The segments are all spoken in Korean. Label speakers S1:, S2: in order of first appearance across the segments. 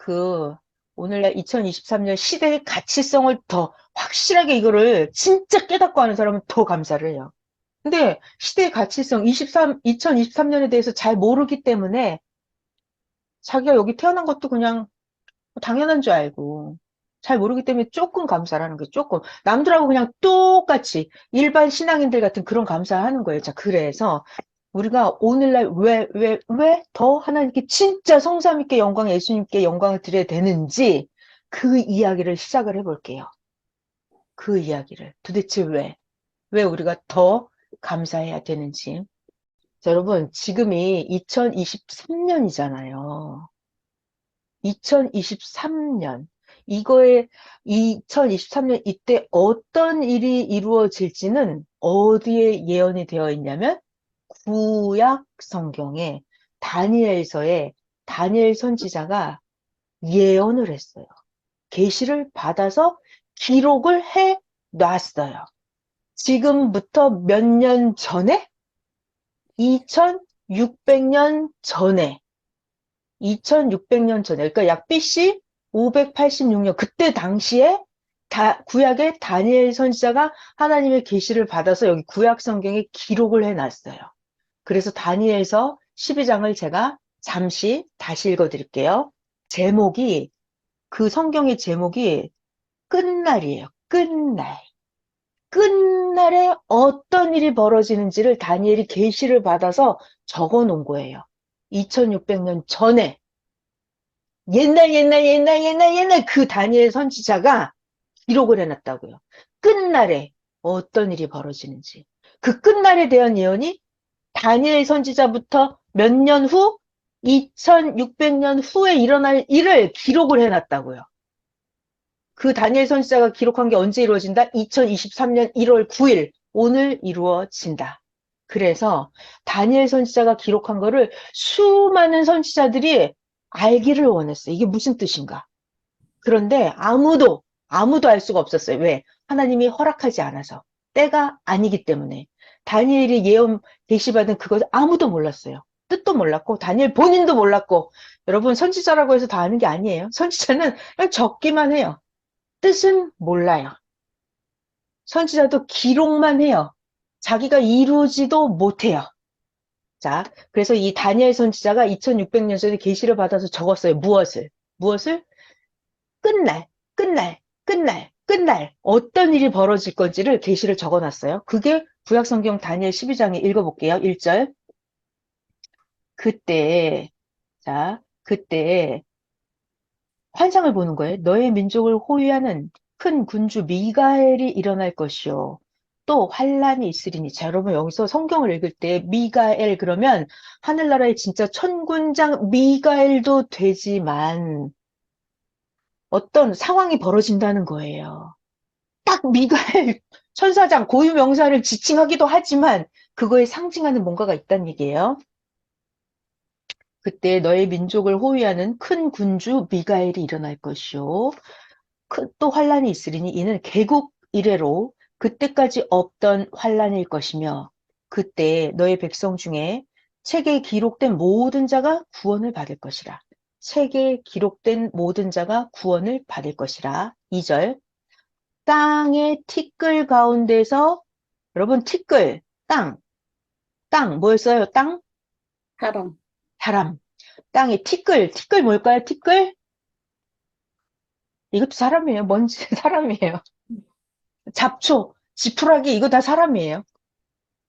S1: 그 오늘날 2023년 시대의 가치성을 더 확실하게 이거를 진짜 깨닫고 하는 사람은 더 감사를 해요. 근데 시대의 가치성 2023년에 대해서 잘 모르기 때문에 자기가 여기 태어난 것도 그냥 당연한 줄 알고 잘 모르기 때문에 조금 감사라는 게 조금 남들하고 그냥 똑같이 일반 신앙인들 같은 그런 감사하는 거예요. 자, 그래서 우리가 오늘날 왜 더 하나님께 진짜 성삼 있게 영광, 예수님께 영광을 드려야 되는지 그 이야기를 시작을 해볼게요. 그 이야기를 도대체 왜 우리가 더 감사해야 되는지. 자, 여러분, 지금이 2023년이잖아요. 2023년. 이거에 2023년 이때 어떤 일이 이루어질지는 어디에 예언이 되어 있냐면 구약 성경에 다니엘서에 다니엘 선지자가 예언을 했어요. 계시를 받아서 기록을 해 놨어요. 지금부터 몇 년 전에? 2600년 전에 2600년 전에, 그러니까 약 BC 586년, 그때 당시에 구약의 다니엘 선지자가 하나님의 계시를 받아서 여기 구약 성경에 기록을 해놨어요. 그래서 다니엘서 12장을 제가 잠시 다시 읽어드릴게요. 제목이, 그 성경의 제목이 끝날이에요. 끝날. 끝날에 어떤 일이 벌어지는지를 다니엘이 계시를 받아서 적어 놓은 거예요. 2600년 전에. 옛날 그 다니엘 선지자가 기록을 해놨다고요. 끝날에 어떤 일이 벌어지는지. 그 끝날에 대한 예언이 다니엘 선지자부터 몇 년 후, 2600년 후에 일어날 일을 기록을 해놨다고요. 그 다니엘 선지자가 기록한 게 언제 이루어진다? 2023년 1월 9일, 오늘 이루어진다. 그래서 다니엘 선지자가 기록한 거를 수많은 선지자들이 알기를 원했어요. 이게 무슨 뜻인가? 그런데 아무도 알 수가 없었어요. 왜? 하나님이 허락하지 않아서. 때가 아니기 때문에. 다니엘이 예언 계시받은 그것 아무도 몰랐어요. 뜻도 몰랐고, 다니엘 본인도 몰랐고, 여러분, 선지자라고 해서 다 아는 게 아니에요. 선지자는 그냥 적기만 해요. 뜻은 몰라요. 선지자도 기록만 해요. 자기가 이루지도 못해요. 자, 그래서 이 다니엘 선지자가 2600년 전에 계시를 받아서 적었어요. 무엇을? 끝날, 끝날. 어떤 일이 벌어질 건지를 계시를 적어놨어요. 그게 구약성경 다니엘 12장에 읽어볼게요. 1절. 그때, 그때 환상을 보는 거예요. 너의 민족을 호위하는 큰 군주 미가엘이 일어날 것이요. 또 환란이 있으리니. 자, 여러분 여기서 성경을 읽을 때 미가엘 그러면 하늘나라의 진짜 천군장 미가엘도 되지만 어떤 상황이 벌어진다는 거예요. 딱 미가엘 천사장 고유 명사를 지칭하기도 하지만 그거에 상징하는 뭔가가 있다는 얘기예요. 그때 너의 민족을 호위하는 큰 군주 미가엘이 일어날 것이요. 또 환란이 있으리니 이는 개국 이래로 그때까지 없던 환란일 것이며 그때 너의 백성 중에 책에 기록된 모든 자가 구원을 받을 것이라. 책에 기록된 모든 자가 구원을 받을 것이라. 2절. 땅의 티끌 가운데서 여러분 티끌 땅 뭐였어요? 땅?
S2: 사람,
S1: 사람. 땅에 티끌 뭘까요? 티끌? 이것도 사람이에요. 먼지 사람이에요. 잡초, 지푸라기 이거 다 사람이에요.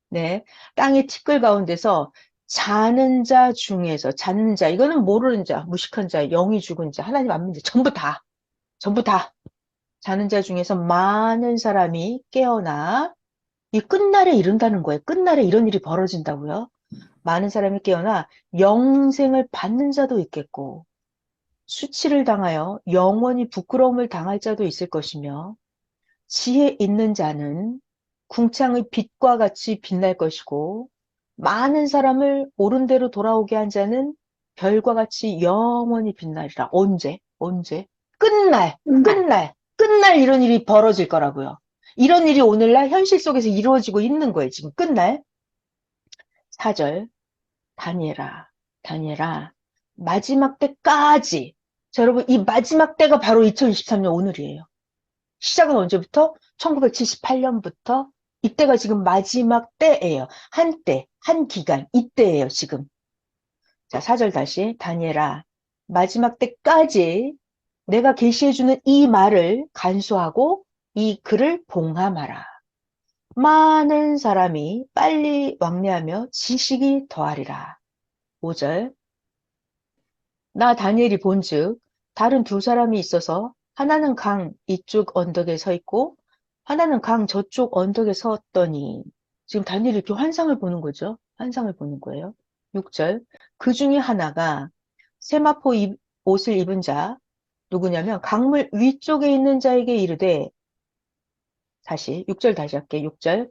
S1: 네. 땅의 티끌 가운데서 자는 자 이거는 모르는 자, 무식한 자, 영이 죽은 자, 하나님 안 믿는 자 전부 다 자는 자 중에서 많은 사람이 깨어나 이 끝날에 이른다는 거예요. 끝날에 이런 일이 벌어진다고요. 많은 사람이 깨어나 영생을 받는 자도 있겠고 수치를 당하여 영원히 부끄러움을 당할 자도 있을 것이며 지혜 있는 자는 궁창의 빛과 같이 빛날 것이고 많은 사람을 옳은 대로 돌아오게 한 자는 별과 같이 영원히 빛나리라. 언제?
S2: 끝날.
S1: 끝날 이런 일이 벌어질 거라고요. 이런 일이 오늘날 현실 속에서 이루어지고 있는 거예요. 지금 끝날. 4절 다니엘아, 마지막 때까지 자, 여러분, 이 마지막 때가 바로 2023년 오늘이에요. 시작은 언제부터? 1978년부터 이때가 지금 마지막 때예요. 한때, 한 기간, 이때예요, 지금. 자, 4절 다시. 다니엘아, 마지막 때까지 내가 계시해주는 이 말을 간수하고 이 글을 봉함하라. 많은 사람이 빨리 왕래하며 지식이 더하리라. 5절. 나 다니엘이 본즉 다른 두 사람이 있어서 하나는 강 이쪽 언덕에 서 있고 하나는 강 저쪽 언덕에 섰더니 지금 다니엘이 이렇게 환상을 보는 거죠. 환상을 보는 거예요. 6절. 그 중에 하나가 세마포 옷을 입은 자 누구냐면 강물 위쪽에 있는 자에게 이르되 다시 6절 다시 할게. 6절.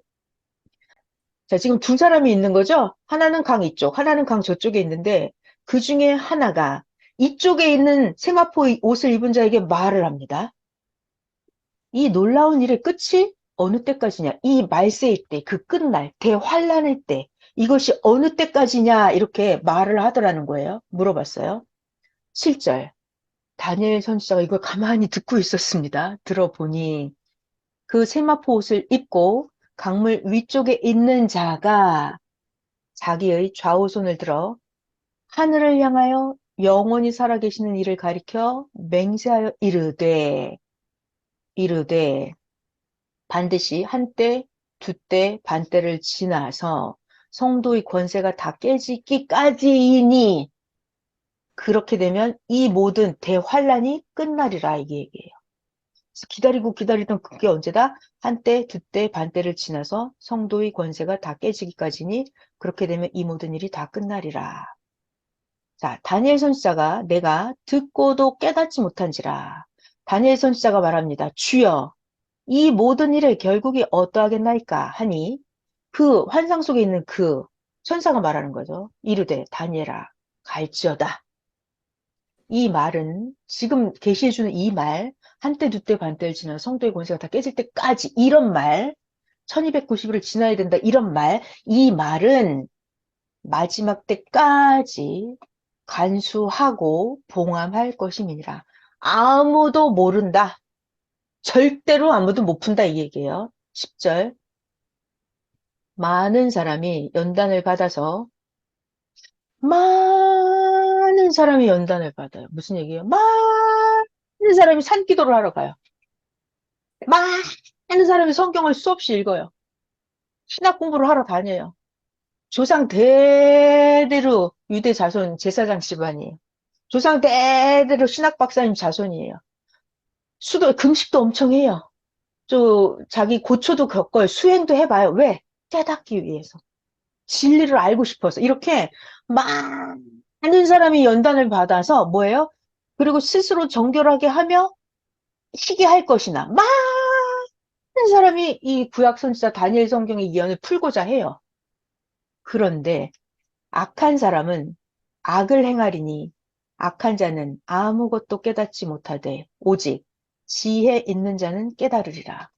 S1: 자, 지금 두 사람이 있는 거죠? 하나는 강 이쪽, 하나는 강 저쪽에 있는데 그 중에 하나가 이쪽에 있는 세마포 옷을 입은 자에게 말을 합니다. 이 놀라운 일의 끝이 어느 때까지냐? 이 말세일 때, 그 끝날, 대환란의 때, 이것이 어느 때까지냐? 이렇게 말을 하더라는 거예요. 물어봤어요. 7절. 다니엘 선지자가 이걸 가만히 듣고 있었습니다. 들어보니 그 세마포 옷을 입고 강물 위쪽에 있는 자가 자기의 좌우손을 들어 하늘을 향하여 영원히 살아계시는 이를 가리켜 맹세하여 이르되 반드시 한때, 두때, 반때를 지나서 성도의 권세가 다 깨지기까지이니 그렇게 되면 이 모든 대환란이 끝나리라 이게 얘기예요. 기다리고 기다리던 그게 언제다? 한때, 두때, 반때를 지나서 성도의 권세가 다 깨지기까지니 그렇게 되면 이 모든 일이 다 끝나리라. 자, 다니엘 선지자가 내가 듣고도 깨닫지 못한지라. 다니엘 선지자가 말합니다. 주여, 이 모든 일의 결국이 어떠하겠나이까 하니 그 환상 속에 있는 그 천사가 말하는 거죠. 이르되 다니엘아 갈지어다. 이 말은 지금 계시해주는 이 말, 한때 두때 반때를 지나 성도의 권세가 다 깨질 때까지 이런 말, 1290일을 지나야 된다 이런 말, 이 말은 마지막 때까지 간수하고 봉함할 것임이니라. 아무도 모른다. 절대로 아무도 못 푼다 이 얘기예요. 10절. 많은 사람이 연단을 받아서 많은 사람이 연단을 받아요. 무슨 얘기예요? 많은 사람이 산기도를 하러 가요. 많은 사람이 성경을 수없이 읽어요. 신학 공부를 하러 다녀요. 조상 대대로 유대 자손 제사장 집안이에요. 조상 대대로 신학 박사님 자손이에요. 금식도 엄청 해요. 자기 고초도 겪어요. 수행도 해봐요. 왜? 깨닫기 위해서. 진리를 알고 싶어서. 이렇게 많은 사람이 연단을 받아서 뭐예요? 그리고 스스로 정결하게 하며 희게 할 것이나 많은 사람이 이 구약 선지자 다니엘 성경의 예언을 풀고자 해요. 그런데 악한 사람은 악을 행하리니 악한 자는 아무것도 깨닫지 못하되 오직 지혜 있는 자는 깨달으리라.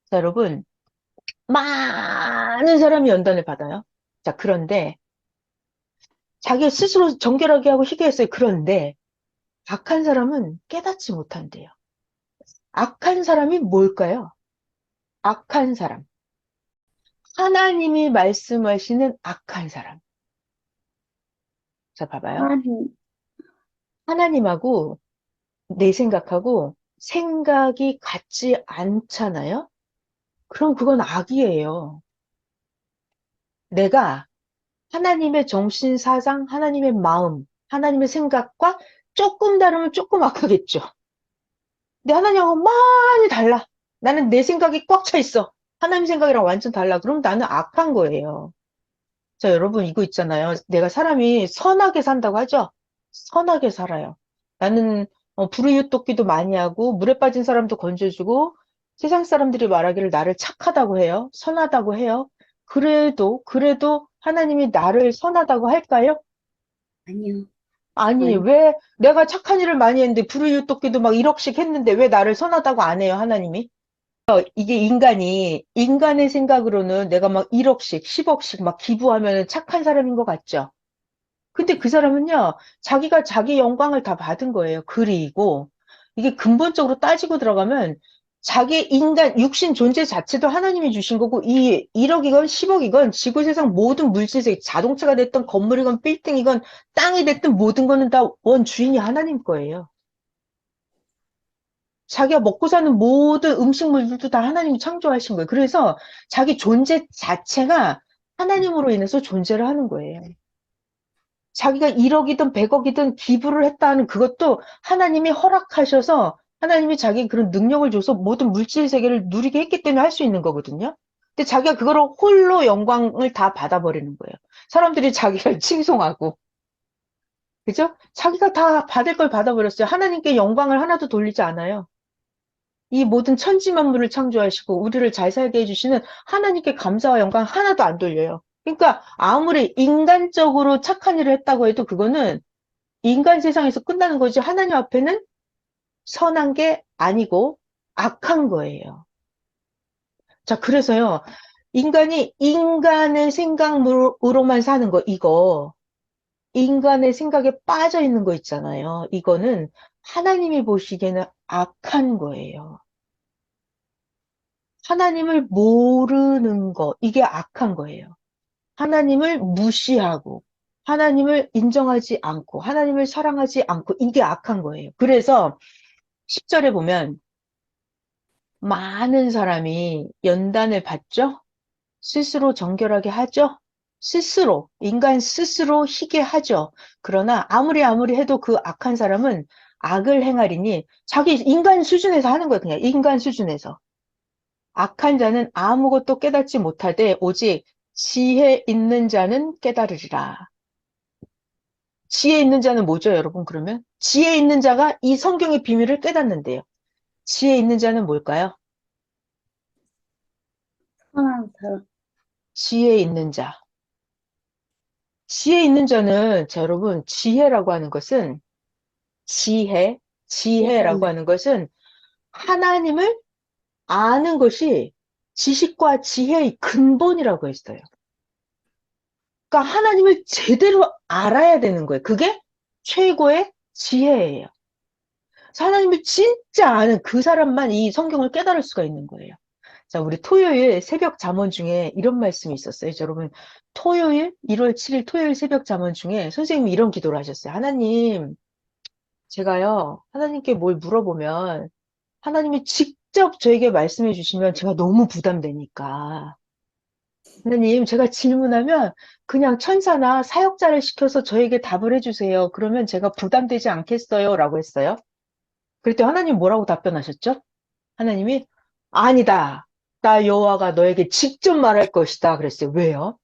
S1: 자, 여러분, 많은 사람이 연단을 받아요. 자, 그런데 자기 스스로 정결하게 하고 희게 했어요. 그런데 악한 사람은 깨닫지 못한대요. 악한 사람이 뭘까요? 악한 사람. 하나님이 말씀하시는 악한 사람. 자, 봐봐요.
S2: 하나님,
S1: 하나님하고 내 생각하고 생각이 같지 않잖아요? 그럼 그건 악이에요. 내가 하나님의 정신, 사상, 하나님의 마음, 하나님의 생각과 조금 다르면 조금 악하겠죠. 근데 하나님하고 많이 달라. 나는 내 생각이 꽉 차 있어. 하나님 생각이랑 완전 달라. 그럼 나는 악한 거예요. 자, 여러분, 이거 있잖아요. 내가 사람이 선하게 산다고 하죠? 선하게 살아요. 나는 불우이웃돕기도 많이 하고 물에 빠진 사람도 건져주고 세상 사람들이 말하기를 나를 착하다고 해요. 선하다고 해요. 그래도 하나님이 나를 선하다고 할까요?
S2: 아니요.
S1: 아니,
S2: 아니,
S1: 왜 내가 착한 일을 많이 했는데 불우이웃돕기도 막 1억씩 했는데 왜 나를 선하다고 안 해요, 하나님이? 이게 인간의 생각으로는 내가 막 1억씩, 10억씩 막 기부하면 착한 사람인 것 같죠? 근데 그 사람은요, 자기가 자기 영광을 다 받은 거예요. 그리고 이게 근본적으로 따지고 들어가면 자기 인간, 육신 존재 자체도 하나님이 주신 거고, 이 1억이건 10억이건 지구 세상 모든 물질세, 자동차가 됐든 건물이건 빌딩이건 땅이 됐든 모든 거는 다 원 주인이 하나님 거예요. 자기가 먹고 사는 모든 음식물들도 다 하나님이 창조하신 거예요. 그래서 자기 존재 자체가 하나님으로 인해서 존재를 하는 거예요. 자기가 1억이든 100억이든 기부를 했다는 그것도 하나님이 허락하셔서 하나님이 자기 그런 능력을 줘서 모든 물질 세계를 누리게 했기 때문에 할 수 있는 거거든요. 근데 자기가 그거를 홀로 영광을 다 받아버리는 거예요. 사람들이 자기를 칭송하고. 그죠? 자기가 다 받을 걸 받아버렸어요. 하나님께 영광을 하나도 돌리지 않아요. 이 모든 천지 만물을 창조하시고 우리를 잘 살게 해주시는 하나님께 감사와 영광 하나도 안 돌려요. 그러니까 아무리 인간적으로 착한 일을 했다고 해도 그거는 인간 세상에서 끝나는 거지 하나님 앞에는 선한 게 아니고 악한 거예요. 자, 그래서요. 인간이 인간의 생각으로만 사는 거, 이거. 인간의 생각에 빠져 있는 거 있잖아요. 이거는 하나님이 보시기에는 악한 거예요. 하나님을 모르는 거, 이게 악한 거예요. 하나님을 무시하고, 하나님을 인정하지 않고, 하나님을 사랑하지 않고, 이게 악한 거예요. 그래서 10절에 보면, 많은 사람이 연단을 받죠? 스스로 정결하게 하죠? 스스로, 인간 스스로 희게 하죠. 그러나 아무리 해도 그 악한 사람은 악을 행하리니 자기 인간 수준에서 하는 거예요. 그냥 인간 수준에서. 악한 자는 아무것도 깨닫지 못하되 오직 지혜 있는 자는 깨달으리라. 지혜 있는 자는 뭐죠, 여러분? 그러면? 지혜 있는 자가 이 성경의 비밀을 깨닫는데요. 지혜 있는 자는 뭘까요?
S2: 선한 사람.
S1: 지혜 있는 자. 지혜 있는 자는, 자, 여러분, 지혜라고 하는 것은, 지혜라고
S2: 이해하는.
S1: 하는 것은 하나님을 아는 것이 지식과 지혜의 근본이라고 했어요. 그러니까 하나님을 제대로 알아야 되는 거예요. 그게 최고의 지혜예요. 그래서 하나님을 진짜 아는 그 사람만 이 성경을 깨달을 수가 있는 거예요. 자, 우리 토요일 새벽 잠언 중에 이런 말씀이 있었어요. 여러분, 토요일, 1월 7일 토요일 새벽 잠언 중에 선생님이 이런 기도를 하셨어요. 하나님, 제가요, 하나님께 뭘 물어보면 하나님이 직접 저에게 말씀해 주시면 제가 너무 부담되니까. 하나님, 제가 질문하면 그냥 천사나 사역자를 시켜서 저에게 답을 해주세요. 그러면 제가 부담되지 않겠어요? 라고 했어요. 그랬더니 하나님 뭐라고 답변하셨죠? 하나님이 아니다. 나 여호와가 너에게 직접 말할 것이다. 그랬어요. 왜요?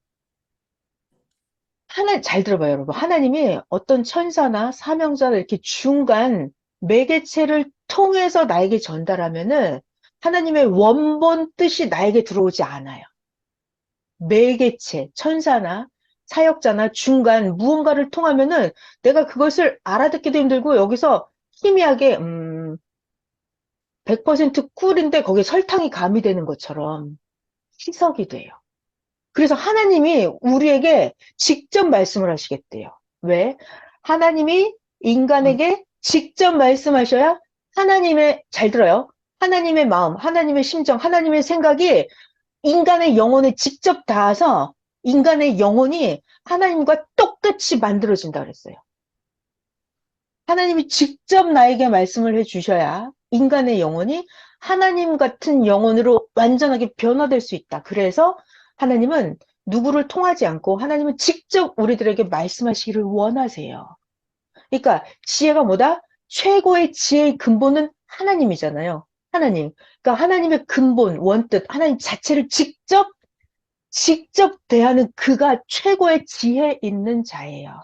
S1: 잘 들어봐요, 여러분. 하나님이 어떤 천사나 사명자를 이렇게 중간 매개체를 통해서 나에게 전달하면은 하나님의 원본 뜻이 나에게 들어오지 않아요. 매개체, 천사나 사역자나 중간 무언가를 통하면은 내가 그것을 알아듣기도 힘들고 여기서 희미하게 100% 꿀인데 거기에 설탕이 가미되는 것처럼 희석이 돼요. 그래서 하나님이 우리에게 직접 말씀을 하시겠대요. 왜? 하나님이 인간에게 직접 말씀하셔야 하나님의, 잘 들어요. 하나님의 마음, 하나님의 심정, 하나님의 생각이 인간의 영혼에 직접 닿아서 인간의 영혼이 하나님과 똑같이 만들어진다 그랬어요. 하나님이 직접 나에게 말씀을 해 주셔야 인간의 영혼이 하나님 같은 영혼으로 완전하게 변화될 수 있다. 그래서 하나님은 누구를 통하지 않고 하나님은 직접 우리들에게 말씀하시기를 원하세요. 그러니까 지혜가 뭐다? 최고의 지혜의 근본은 하나님이잖아요. 하나님. 그러니까 하나님의 근본, 원뜻, 하나님 자체를 직접 대하는 그가 최고의 지혜 있는 자예요.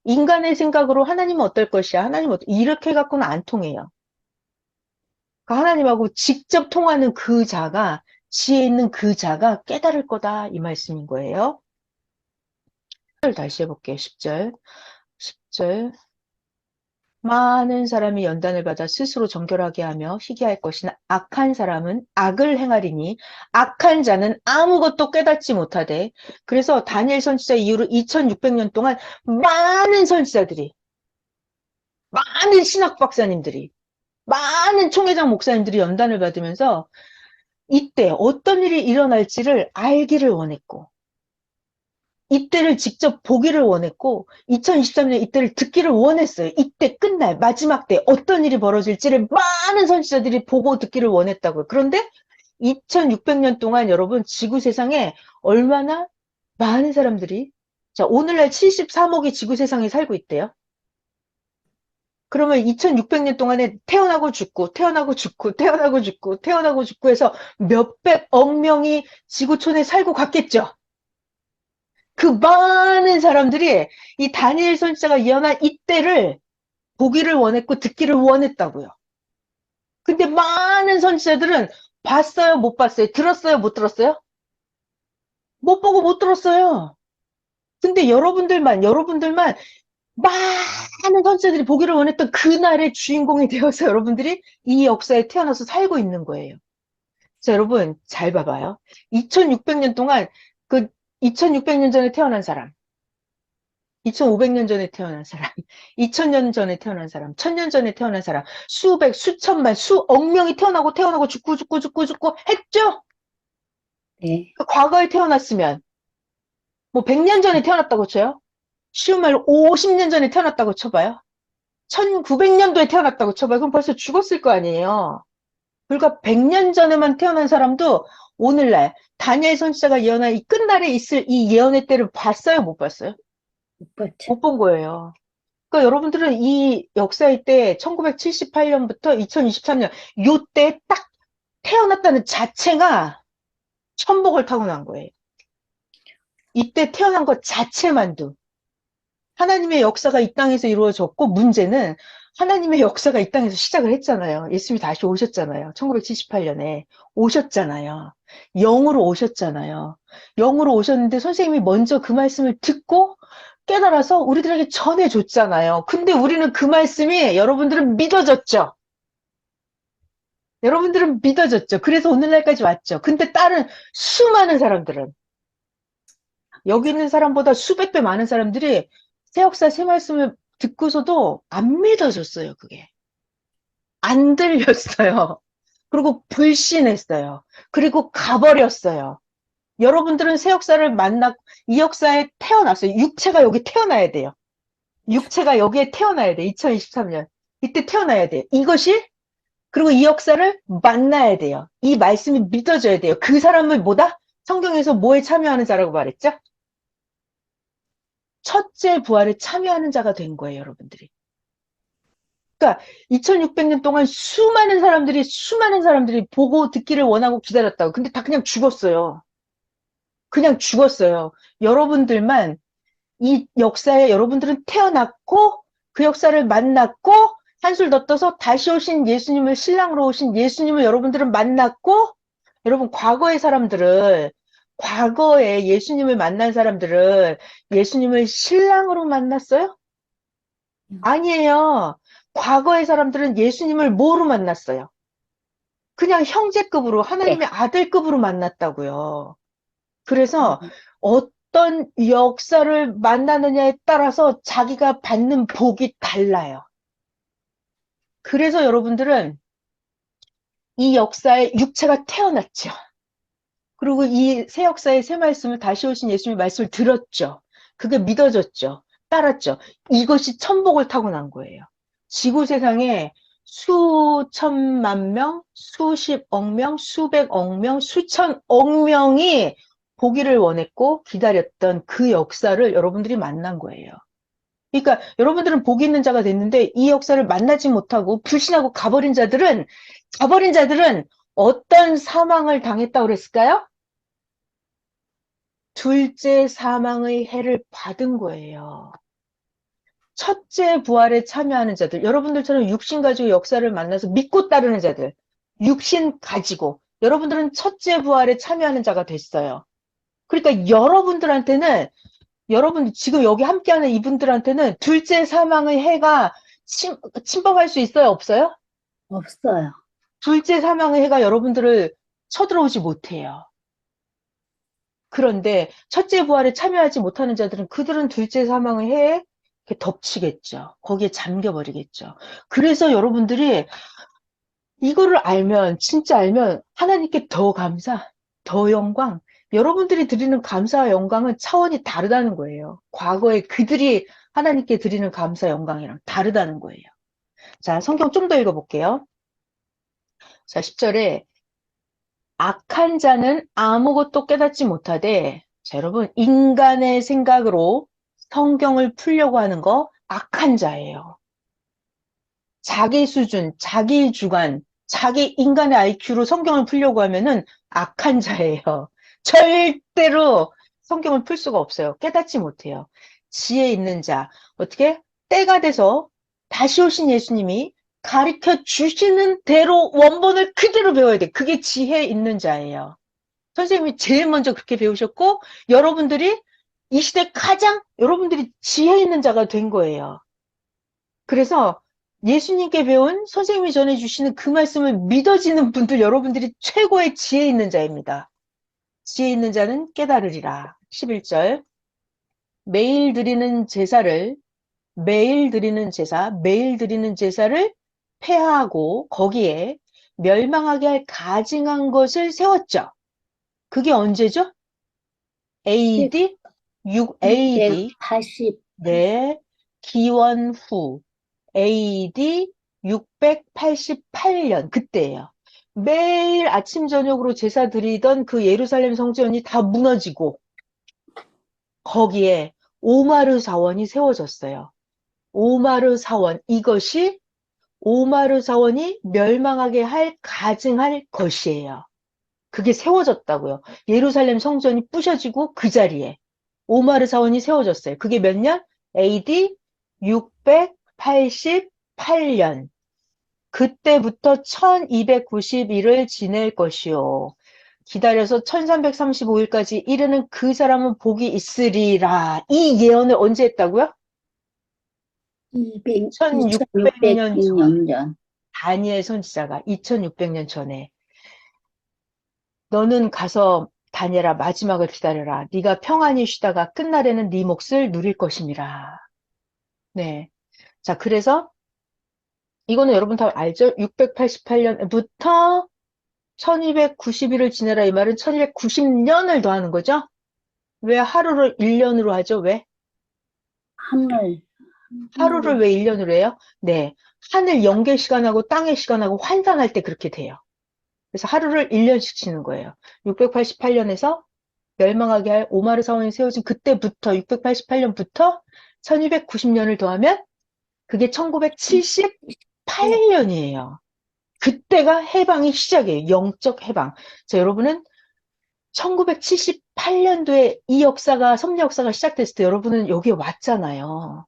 S1: 인간의 생각으로 하나님은 어떨 것이야? 하나님은 이렇게 갖고는 안 통해요. 그러니까 하나님하고 직접 통하는 그 자가, 지혜 있는 그 자가 깨달을 거다. 이 말씀인 거예요. 10절 다시 해볼게요. 10절. 10절. 많은 사람이 연단을 받아 스스로 정결하게 하며 희귀할 것이나 악한 사람은 악을 행하리니 악한 자는 아무것도 깨닫지 못하되. 그래서 다니엘 선지자 이후로 2600년 동안 많은 선지자들이, 많은 신학 박사님들이, 많은 총회장 목사님들이 연단을 받으면서 이때 어떤 일이 일어날지를 알기를 원했고, 이때를 직접 보기를 원했고, 2023년 이때를 듣기를 원했어요. 이때 끝날 마지막 때 어떤 일이 벌어질지를 많은 선지자들이 보고 듣기를 원했다고요. 그런데 2600년 동안 여러분 지구 세상에 얼마나 많은 사람들이, 자, 오늘날 73억이 지구 세상에 살고 있대요. 그러면 2600년 동안에 태어나고 죽고, 태어나고 죽고, 태어나고 죽고, 태어나고 죽고 해서 몇백억 명이 지구촌에 살고 갔겠죠. 그 많은 사람들이 이 다니엘 선지자가 예언한 이때를 보기를 원했고 듣기를 원했다고요. 근데 많은 선지자들은 봤어요, 못 봤어요? 들었어요, 못 들었어요? 못 보고 못 들었어요. 근데 여러분들만 많은 선지자들이 보기를 원했던 그날의 주인공이 되어서 여러분들이 이 역사에 태어나서 살고 있는 거예요. 자, 여러분 잘 봐봐요. 2600년 동안 그 2600년 전에 태어난 사람, 2500년 전에 태어난 사람, 2000년 전에 태어난 사람, 1000년 전에 태어난 사람, 수백, 수천만, 수억 명이 태어나고 죽고 했죠?
S2: 네.
S1: 그 과거에 태어났으면, 뭐 100년 전에 태어났다고 쳐요? 쉬운 말로 50년 전에 태어났다고 쳐봐요? 1900년도에 태어났다고 쳐봐요? 그럼 벌써 죽었을 거 아니에요? 불과 100년 전에만 태어난 사람도 오늘날 다니엘 선지자가 예언한 이 끝날에 있을 이 예언의 때를 봤어요? 못 봤어요?
S2: 못 봤죠.
S1: 못 본 거예요. 그러니까 여러분들은 이 역사의 때 1978년부터 2023년 요때 딱 태어났다는 자체가 천복을 타고난 거예요. 이때 태어난 것 자체만도 하나님의 역사가 이 땅에서 이루어졌고, 문제는 하나님의 역사가 이 땅에서 시작을 했잖아요. 예수님이 다시 오셨잖아요. 1978년에 오셨잖아요. 영으로 오셨잖아요. 영으로 오셨는데 선생님이 먼저 그 말씀을 듣고 깨달아서 우리들에게 전해줬잖아요. 근데 우리는 그 말씀이 여러분들은 믿어졌죠. 여러분들은 믿어졌죠. 그래서 오늘날까지 왔죠. 근데 다른 수많은 사람들은, 여기 있는 사람보다 수백 배 많은 사람들이 새 역사 새 말씀을 듣고서도 안 믿어졌어요. 그게 안 들렸어요. 그리고 불신했어요. 그리고 가버렸어요. 여러분들은 새 역사를 이 역사에 태어났어요. 육체가 여기 태어나야 돼요. 육체가 여기에 태어나야 돼. 2023년 이때 태어나야 돼요. 이것이, 그리고 이 역사를 만나야 돼요. 이 말씀이 믿어져야 돼요. 그 사람을 뭐다? 성경에서 뭐에 참여하는 자라고 말했죠? 첫째 부활에 참여하는 자가 된 거예요, 여러분들이. 그러니까 2600년 동안 수많은 사람들이 보고 듣기를 원하고 기다렸다고. 근데 다 그냥 죽었어요. 그냥 죽었어요. 여러분들만 이 역사에 여러분들은 태어났고 그 역사를 만났고 한술 더 떠서 다시 오신 예수님을, 신랑으로 오신 예수님을 여러분들은 만났고, 여러분 과거에 예수님을 만난 사람들은 예수님을 신랑으로 만났어요? 아니에요. 과거의 사람들은 예수님을 뭐로 만났어요? 그냥 형제급으로,
S2: 네.
S1: 하나님의 아들급으로 만났다고요. 그래서
S2: 음,
S1: 어떤 역사를 만나느냐에 따라서 자기가 받는 복이 달라요. 그래서 여러분들은 이 역사에 육체가 태어났죠. 그리고 이 새 역사의 새 말씀을, 다시 오신 예수님의 말씀을 들었죠. 그게 믿어졌죠. 따랐죠. 이것이 천복을 타고난 거예요. 지구 세상에 수천만 명, 수십억 명, 수백억 명, 수천억 명이 보기를 원했고 기다렸던 그 역사를 여러분들이 만난 거예요. 그러니까 여러분들은 복이 있는 자가 됐는데 이 역사를 만나지 못하고 불신하고 가버린 자들은 어떤 사망을 당했다고 그랬을까요? 둘째 사망의 해를 받은 거예요. 첫째 부활에 참여하는 자들, 여러분들처럼 육신 가지고 역사를 만나서 믿고 따르는 자들, 육신 가지고 여러분들은 첫째 부활에 참여하는 자가 됐어요. 그러니까 여러분 지금 여기 함께하는 이분들한테는 둘째 사망의 해가 침범할 수 있어요? 없어요?
S2: 없어요.
S1: 둘째 사망의 해가 여러분들을 쳐들어오지 못해요. 그런데 첫째 부활에 참여하지 못하는 자들은 그들은 둘째 사망의 해에 이렇게 덮치겠죠. 거기에 잠겨버리겠죠. 그래서 여러분들이 이거를 알면, 진짜 알면 하나님께 더 감사, 더 영광, 여러분들이 드리는 감사와 영광은 차원이 다르다는 거예요. 과거에 그들이 하나님께 드리는 감사, 영광이랑 다르다는 거예요. 자, 성경 좀 더 읽어볼게요. 자, 10절에 악한 자는 아무것도 깨닫지 못하되, 자, 여러분, 인간의 생각으로 성경을 풀려고 하는 거 악한 자예요. 자기 수준, 자기 주관, 자기 인간의 IQ로 성경을 풀려고 하면은 악한 자예요. 절대로 성경을 풀 수가 없어요. 깨닫지 못해요. 지혜 있는 자, 어떻게? 때가 돼서 다시 오신 예수님이 가르쳐 주시는 대로 원본을 그대로 배워야 돼. 그게 지혜 있는 자예요. 선생님이 제일 먼저 그렇게 배우셨고, 여러분들이 이 시대 가장 여러분들이 지혜 있는 자가 된 거예요. 그래서 예수님께 배운 선생님이 전해주시는 그 말씀을 믿어지는 분들, 여러분들이 최고의 지혜 있는 자입니다. 지혜 있는 자는 깨달으리라. 11절. 매일 드리는 제사를, 매일 드리는 제사를 폐하고 거기에 멸망하게 할 가증한 것을 세웠죠. 그게 언제죠? AD 6 AD
S2: 680,
S1: 네, 기원 후 AD 688년 그때예요. 매일 아침 저녁으로 제사 드리던 그 예루살렘 성전이 다 무너지고 거기에 오마르 사원이 세워졌어요. 오마르 사원 이것이 오마르 사원이 멸망하게 할 가증할 것이에요. 그게 세워졌다고요. 예루살렘 성전이 부셔지고 그 자리에 오마르 사원이 세워졌어요. 그게 몇 년? AD 688년. 그때부터 1290일을 지낼 것이요. 기다려서 1335일까지 이르는 그 사람은 복이 있으리라. 이 예언을 언제 했다고요? 1600년 전.
S2: 2600년.
S1: 다니엘 선지자가 2600년 전에 너는 가서 다니엘아 마지막을 기다려라. 네가 평안히 쉬다가 끝날에는 네 몫을 누릴 것임이라. 네. 자, 그래서 이거는 여러분 다 알죠? 688년부터 1290일을 지내라 이 말은 1290년을 더하는 거죠? 왜 하루를 1년으로 하죠? 왜?
S2: 하늘,
S1: 하루를
S2: 하늘을,
S1: 왜 1년으로 해요? 네. 하늘 영계 시간하고 땅의 시간하고 환산할 때 그렇게 돼요. 그래서 하루를 1년씩 치는 거예요. 688년에서 멸망하게 할 오마르 사원이 세워진 그때부터 688년부터 1290년을 더하면 그게 1978년이에요. 그때가 해방이 시작이에요. 영적 해방. 자, 여러분은 1978년도에 이 역사가, 섭리 역사가 시작됐을 때 여러분은 여기에 왔잖아요.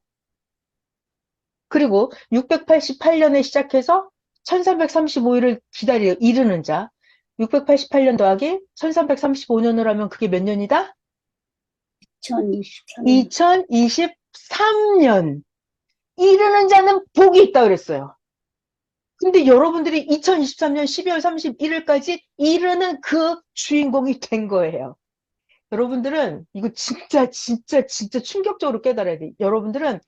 S1: 그리고 688년에 시작해서 1335일을 이르는 자. 688년 더하기 1335년을 하면 그게 몇 년이다?
S2: 2023년.
S1: 2023년. 이르는 자는 복이 있다 그랬어요. 근데 여러분들이 2023년 12월 31일까지 이르는 그 주인공이 된 거예요. 여러분들은 이거 진짜 충격적으로 깨달아야 돼. 여러분들은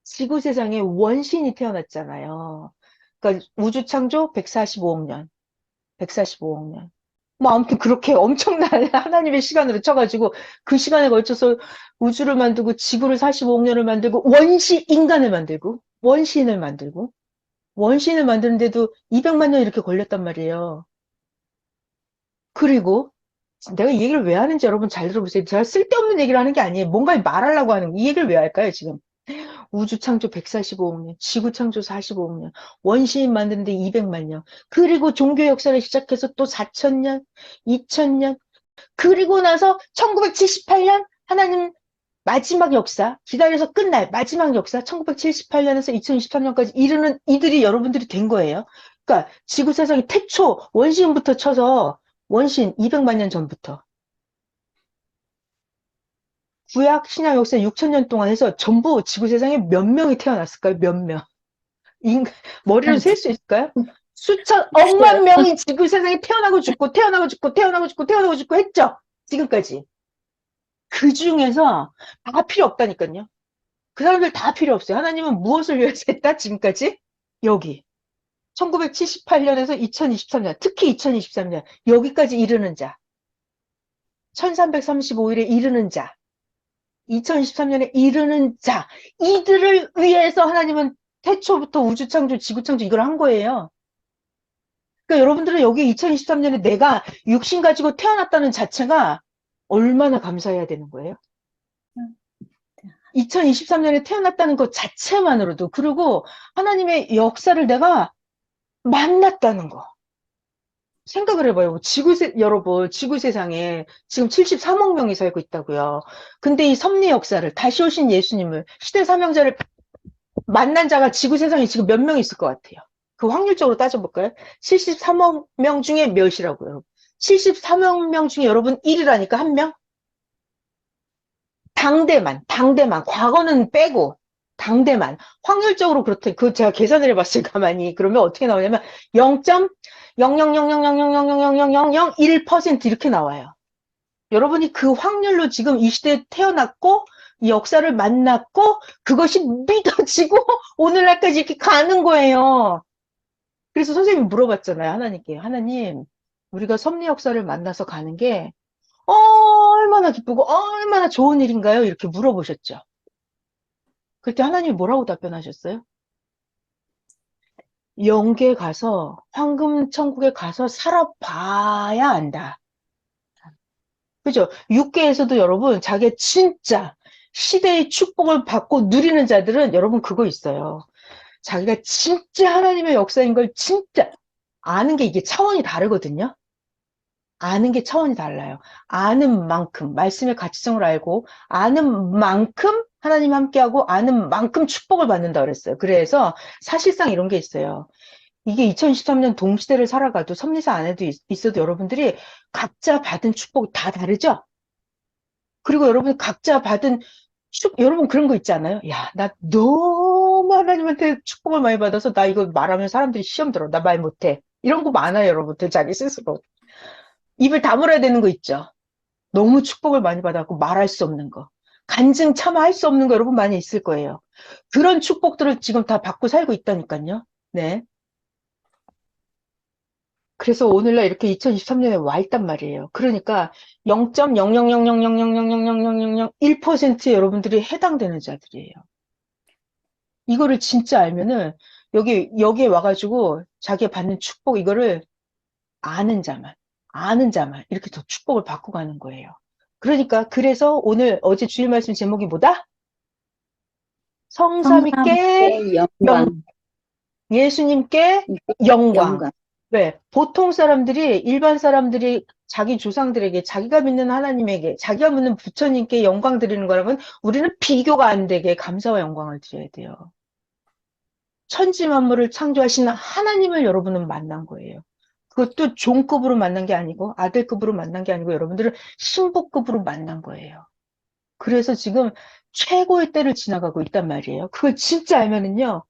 S1: 지구 세상에 원신이 태어났잖아요. 그러니까 우주 창조 145억 년, 145억 년. 뭐 아무튼 그렇게 엄청난 하나님의 시간으로 쳐가지고 그 시간에 걸쳐서 우주를 만들고 지구를 45억 년을 만들고 인간을 만들고 원신을 만드는데도 200만 년 이렇게 걸렸단 말이에요. 그리고 내가 이 얘기를 왜 하는지 여러분 잘 들어보세요. 제가 쓸데없는 얘기를 하는 게 아니에요. 뭔가 말하려고 하는 거. 이 얘기를 왜 할까요, 지금? 우주 창조 145억 년, 지구 창조 45억 년, 원시인 만드는데 200만 년, 그리고 종교 역사를 시작해서 또 4천년, 2000년, 그리고 나서 1978년 하나님 마지막 역사, 기다려서 끝날 마지막 역사, 1978년에서 2023년까지 이르는 이들이 여러분들이 된 거예요. 그러니까 지구 세상의 태초, 원시인부터 쳐서 원신 200만 년 전부터. 구약 신약 역사 6천년 동안 해서 전부 지구 세상에 몇 명이 태어났을까요? 몇 명. 머리로 셀 수 있을까요? 수천, 억만 명이 지구 세상에 태어나고 죽고, 태어나고 죽고, 태어나고 죽고, 태어나고 죽고 했죠? 지금까지. 그 중에서 다 필요 없다니까요. 그 사람들 다 필요 없어요. 하나님은 무엇을 위해서 했다? 지금까지? 여기. 1978년에서 2023년, 특히 2023년, 여기까지 이르는 자. 1335일에 이르는 자. 2023년에 이르는 자. 이들을 위해서 하나님은 태초부터 우주 창조, 지구 창조 이걸 한 거예요. 그러니까 여러분들은 여기 2023년에 내가 육신 가지고 태어났다는 자체가 얼마나 감사해야 되는 거예요? 2023년에 태어났다는 것 자체만으로도, 그리고 하나님의 역사를 내가 만났다는 거. 생각을 해봐요. 여러분, 지구 세상에 지금 73억 명이 살고 있다고요. 근데 이 섭리 역사를, 다시 오신 예수님을, 시대 사명자를 만난 자가 지구 세상에 지금 몇 명 있을 것 같아요? 그 확률적으로 따져볼까요? 73억 명 중에 몇이라고요, 여러분? 73억 명 중에 여러분 1이라니까, 한 명? 당대만. 과거는 빼고, 당대만. 확률적으로 그렇대. 그 제가 계산을 해봤어요, 가만히. 그러면 어떻게 나오냐면, 0.00000000001% 이렇게 나와요. 여러분이 그 확률로 지금 이 시대에 태어났고, 이 역사를 만났고, 그것이 믿어지고, 오늘날까지 이렇게 가는 거예요. 그래서 선생님이 물어봤잖아요, 하나님께. 하나님, 우리가 섭리 역사를 만나서 가는 게 얼마나 기쁘고 얼마나 좋은 일인가요? 이렇게 물어보셨죠. 그때 하나님이 뭐라고 답변하셨어요? 영계에 가서, 황금 천국에 가서 살아봐야 안다. 그죠? 육계에서도 여러분, 자기 진짜 시대의 축복을 받고 누리는 자들은 여러분 그거 있어요. 자기가 진짜 하나님의 역사인 걸 진짜 아는 게, 이게 차원이 다르거든요. 아는 게 차원이 달라요. 아는 만큼, 말씀의 가치성을 알고, 아는 만큼 하나님 함께하고, 아는 만큼 축복을 받는다 그랬어요. 그래서 사실상 이런 게 있어요. 이게 2023년 동시대를 살아가도, 섭리사 안에도 있어도 여러분들이 각자 받은 축복이 다 다르죠? 그리고 여러분 각자 받은 여러분 그런 거 있지 않아요? 야, 나 너무 하나님한테 축복을 많이 받아서 나 이거 말하면 사람들이 시험 들어. 나 말 못해. 이런 거 많아요, 여러분들. 자기 스스로. 입을 다물어야 되는 거 있죠? 너무 축복을 많이 받았고 말할 수 없는 거. 간증 차마 할 수 없는 거 여러분 많이 있을 거예요. 그런 축복들을 지금 다 받고 살고 있다니까요. 네. 그래서 오늘날 이렇게 2023년에 와 있단 말이에요. 그러니까 0.0000000000001% 여러분들이 해당되는 자들이에요. 이거를 진짜 알면은 여기에 와가지고 자기가 받는 축복 이거를 아는 자만 이렇게 더 축복을 받고 가는 거예요. 그러니까 그래서 오늘 어제 주일 말씀 제목이 뭐다? 성삼위께
S2: 성삼위의 영광,
S1: 예수님께 영광.
S2: 영광.
S1: 왜? 보통 사람들이, 일반 사람들이 자기 조상들에게, 자기가 믿는 하나님에게, 자기가 믿는 부처님께 영광 드리는 거라면 우리는 비교가 안 되게 감사와 영광을 드려야 돼요. 천지 만물을 창조하신 하나님을 여러분은 만난 거예요. 그것도 종급으로 만난 게 아니고, 아들급으로 만난 게 아니고, 여러분들은 신부급으로 만난 거예요. 그래서 지금 최고의 때를 지나가고 있단 말이에요. 그걸 진짜 알면요,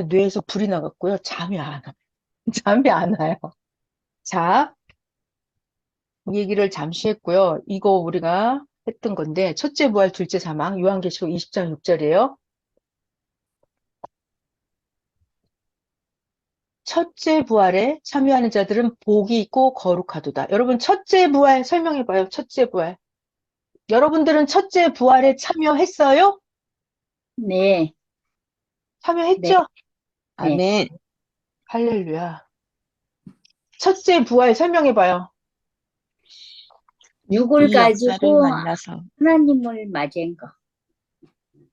S1: 뇌에서 불이 나갔고요, 잠이 안 와요. 잠이 안 와요. 자, 이 얘기를 잠시 했고요. 이거 우리가 했던 건데, 첫째 부활, 둘째 사망, 요한계시록 20장 6절이에요. 첫째 부활에 참여하는 자들은 복이 있고 거룩하도다. 여러분, 첫째 부활 설명해봐요. 첫째 부활. 여러분들은 첫째 부활에 참여했어요?
S2: 네, 네,
S1: 참여했죠?
S2: 네.
S1: 아멘. 할렐루야. 첫째 부활 설명해봐요.
S2: 육을
S3: 이 역사를
S2: 가지고
S3: 만나서
S2: 하나님을 맞은 거.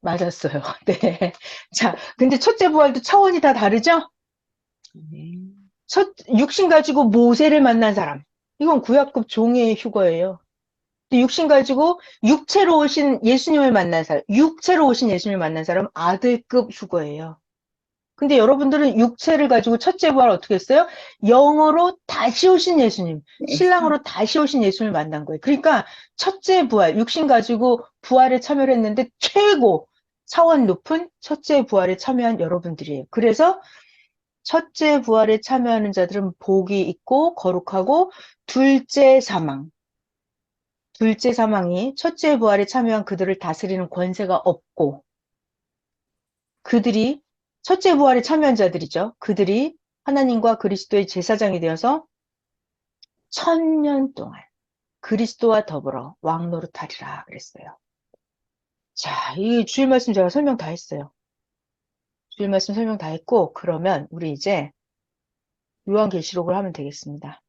S1: 맞았어요. 네. 자, 근데 첫째 부활도 차원이 다 다르죠?
S3: 네.
S1: 육신 가지고 모세를 만난 사람. 이건 구약급 종의 휴거예요. 육신 가지고 육체로 오신 예수님을 만난 사람, 육체로 오신 예수님을 만난 사람은 아들급 휴거예요. 근데 여러분들은 육체를 가지고 첫째 부활 어떻게 했어요? 영으로 다시 오신 예수님,
S2: 네,
S1: 신랑으로 다시 오신 예수님을 만난 거예요. 그러니까 첫째 부활, 육신 가지고 부활에 참여를 했는데 최고, 차원 높은 첫째 부활에 참여한 여러분들이에요. 그래서 첫째 부활에 참여하는 자들은 복이 있고 거룩하고 둘째 사망. 둘째 사망이 첫째 부활에 참여한 그들을 다스리는 권세가 없고 그들이 첫째 부활에 참여한 자들이죠. 그들이 하나님과 그리스도의 제사장이 되어서 1000년 동안 그리스도와 더불어 왕노릇하리라 그랬어요. 자, 이 주일 말씀 제가 설명 다 했어요. 주일 말씀 설명 다 했고 그러면 우리 이제 요한계시록을 하면 되겠습니다.